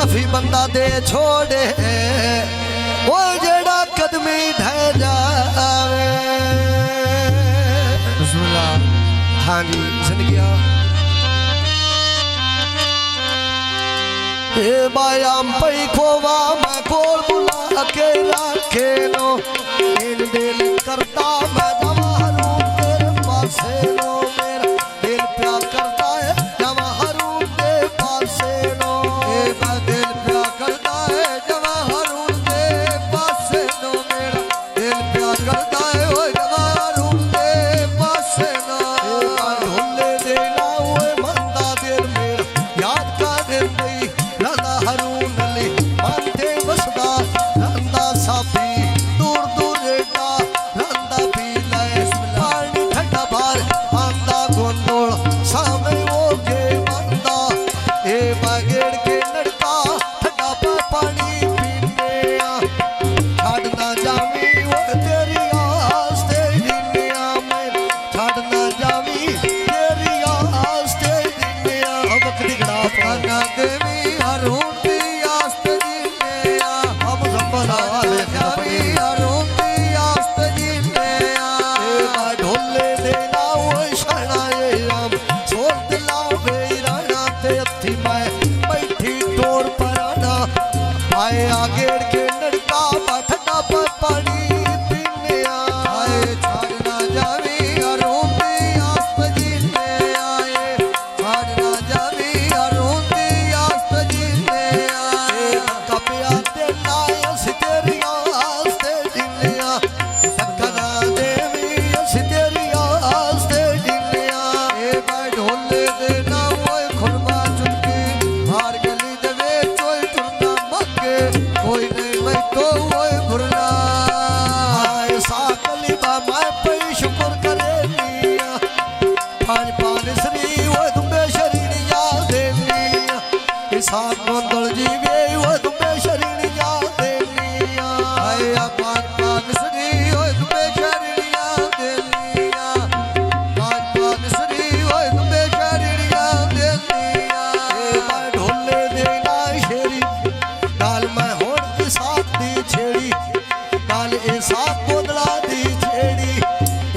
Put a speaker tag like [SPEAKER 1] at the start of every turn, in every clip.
[SPEAKER 1] माफी बंदा दे छोड़े वो जेड़ा कदमी ढह जावे। हाँ जी जिंदगी बायाम पई खोवा मैं कोल बुला के रखे नो इन दिल करता मैं जवाहरू तेरे पासे नो मेरा दिल प्यार करता है जवाहरू तेरे पासे नो मेरा दिल प्यार करता है जवाहरू तेरे पासे नो मेरा दिल प्यार करता है वो जवाहरू तेरे पासे नो ढोले देना वो मंदा दिल मेरा याद का दिल नहीं राधा हरून अली मानते बसदा रंदा साफी दूर दूर रेटा रंदा पी लाए पानी ठंडा बार आंदा गोंदोल सामे वो के बंदा ए बागेड़ के लड़का ठंडा पानी पीने छाड़ ना जावी वो तेरी आस ते दुनिया में छाड़ ना जावी तेरी आस ते दुनिया वक्त दिखड़ा पाना देवी हरून आगेड़ के लड़का ठंडा पानी पीने आए छाड़ ना जावी हरून दी आस जीने आए छाड़ ना जावी हरून दी आस जीने आए कपिया ते लायस तेरी आस ते जीने सकना देवी अस तेरी आस ते जीने ए मैं ढोले देना वो खुरमा चुनकी हार गली देवे चोई टुरना मगे कोई नहीं मैं तो वो भुरना साकली बाबा पे शुक्र करे लिया पांच पान श्री वो तुम्बे शरीर याद देलिया साथ गोंदल जीवे वो तुम्बे शरीर याद देलिया आया पांच पान श्री वो तुम्बे शरीर याद देलिया पांच पान श्री वो तुम्बे शरीर याद देलिया मैं ढोले देना शेरी डाल मैं साथ दी छेड़ी काल ऐसा गोदला दी छेड़ी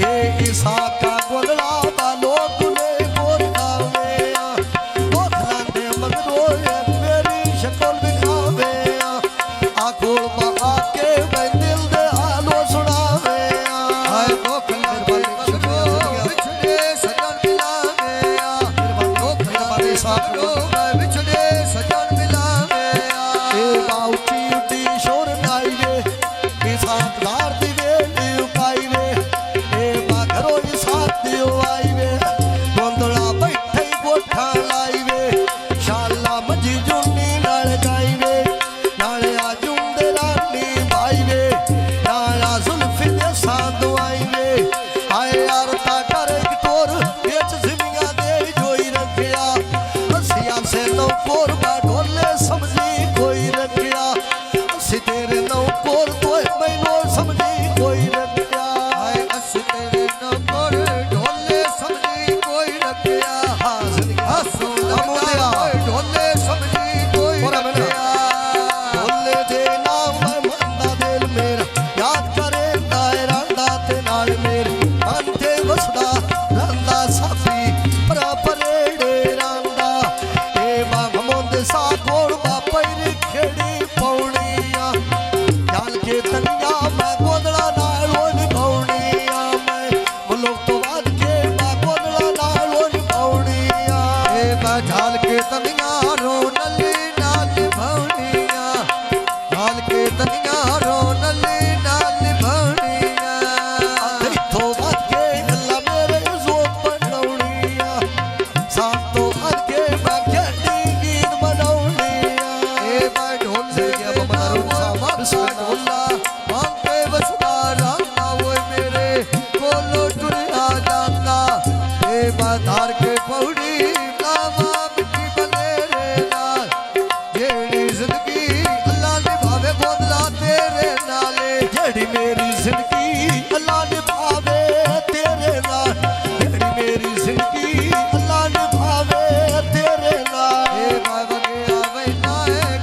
[SPEAKER 1] ए ईसा का गोदला बालो गुले गोर गावे वो खलांदे मगरो मेरी शक्ल दिखावे आखोड़ में आके मैं दिल दे हालो सुनावे हाय वो खलांदे मगरो बिछड़े सजन मिलावे वो खलांदे साकरो बिछड़े सजन मिलावे ए बाउची शोर नाईवे साथ दार दिवे पाईवे ए घरों साथ दियो आईवे गोंदड़ा बैठे गोठा लाईवे शाला मजी जुनी नाल गाईवे नाले आजुंदे रानी भाईवे नाला जुल्फी दे साधु आईवे आए यार ताकर एक तोर बेच जिमिया दे जोई रखिया हसिया से नो कोर बा ढोले समझी कोई रखिया तेरे नौकोर तो मैनो समझी कोई रखिया हाय अस तेरे नौकोर ढोले समझी कोई रखिया हसो ढोले समझी कोई रखिया ढोले दे नाम मैं मंदा दिल मेरा याद करे दाए रंदा ते नाल मेरे मन ते वसदा रंदा साफी परा परेड़े रंदा ए बागमोंद सा कोड़ बापरी खेड़ी पौड़ी के तनिया मैं गोदड़ा नालो निभाउनिया मैं मुल्क तो बाद के मैं गोदड़ा नालो निभाउनिया ए मैं झाल के तनिया रो नली नाल निभाउनिया झाल के तनिया रो नली नाल निभाउनिया तो बाद के अल्लाह मेरे जोत बनौनिया साथ तो बाद के मैं खेड़ी गीत बनौनिया ए मैं ढोल से गया बमरू साहब सुना धार के पौड़ी लावा मिट्टी बने रे नाल जेड़ी जिंदगी अल्लाह निभावे गोदला तेरे नाले जेड़ी मेरी जिंदगी अल्लाह निभावे तेरे नाल जेड़ी मेरी जिंदगी अल्लाह निभावे तेरे नाल ए बाबा के आवे ना है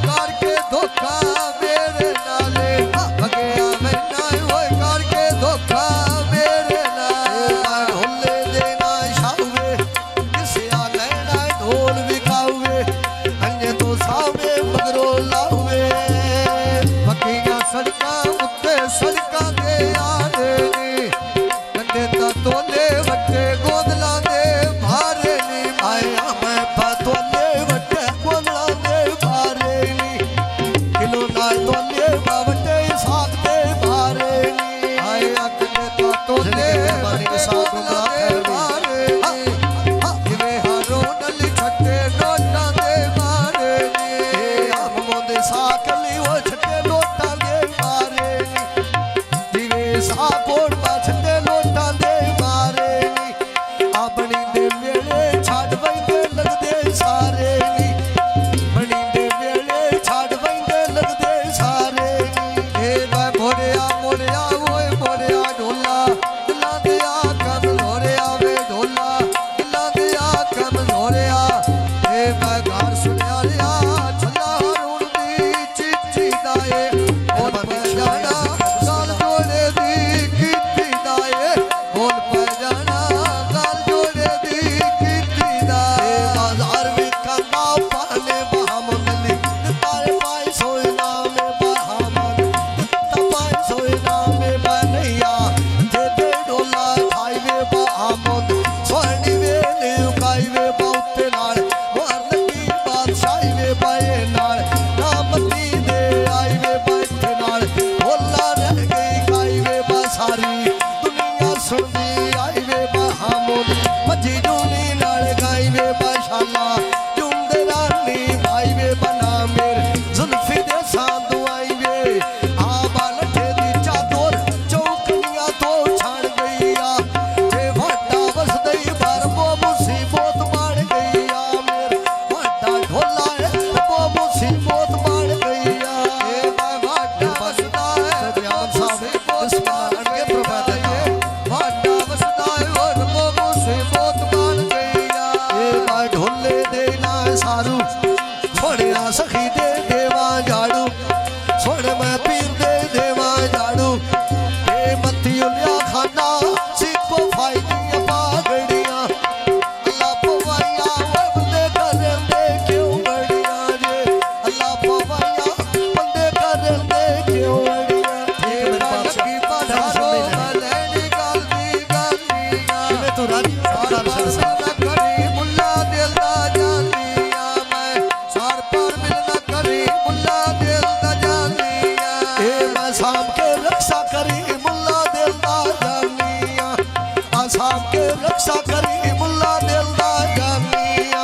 [SPEAKER 1] बसा करी मुल्ला दिल दा जानिया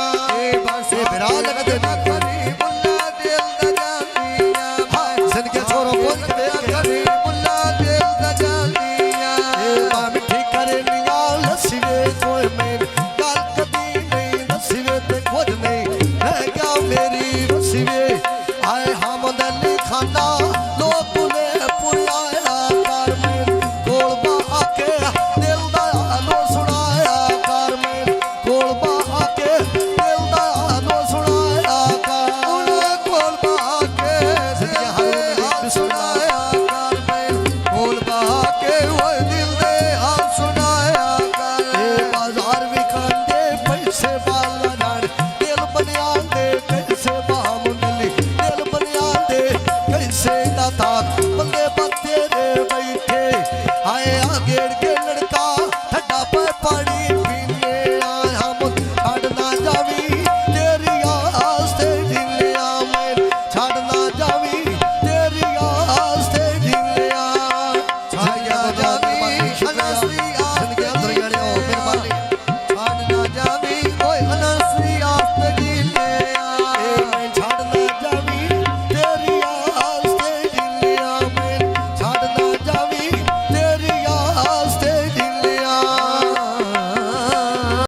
[SPEAKER 2] बसा
[SPEAKER 1] बिरा लगदे
[SPEAKER 2] करी मुल्ला दिल दा जानिया
[SPEAKER 1] जिनके छोरो बोल के
[SPEAKER 2] करी मुल्ला दिल दा जानिया
[SPEAKER 1] मां मिठी करे लिया लसीवे कोई मेरी गल कदी नहीं लसीवे ते खुद नहीं है क्या मेरी वसीवे आए हम दली खाना लोग बुले पुरिया कर मेरे कोल बहा के दिल दा हालो सुनाया कर मेरे कोल बहा के दिल दा हालो सुनाया कर
[SPEAKER 2] उन्हें कोल बहा के दिल दे हाल सुनाया कर मेरे कोल बहा के वो दिल दे हाल सुनाया कर
[SPEAKER 1] बाजार भी खांदे पैसे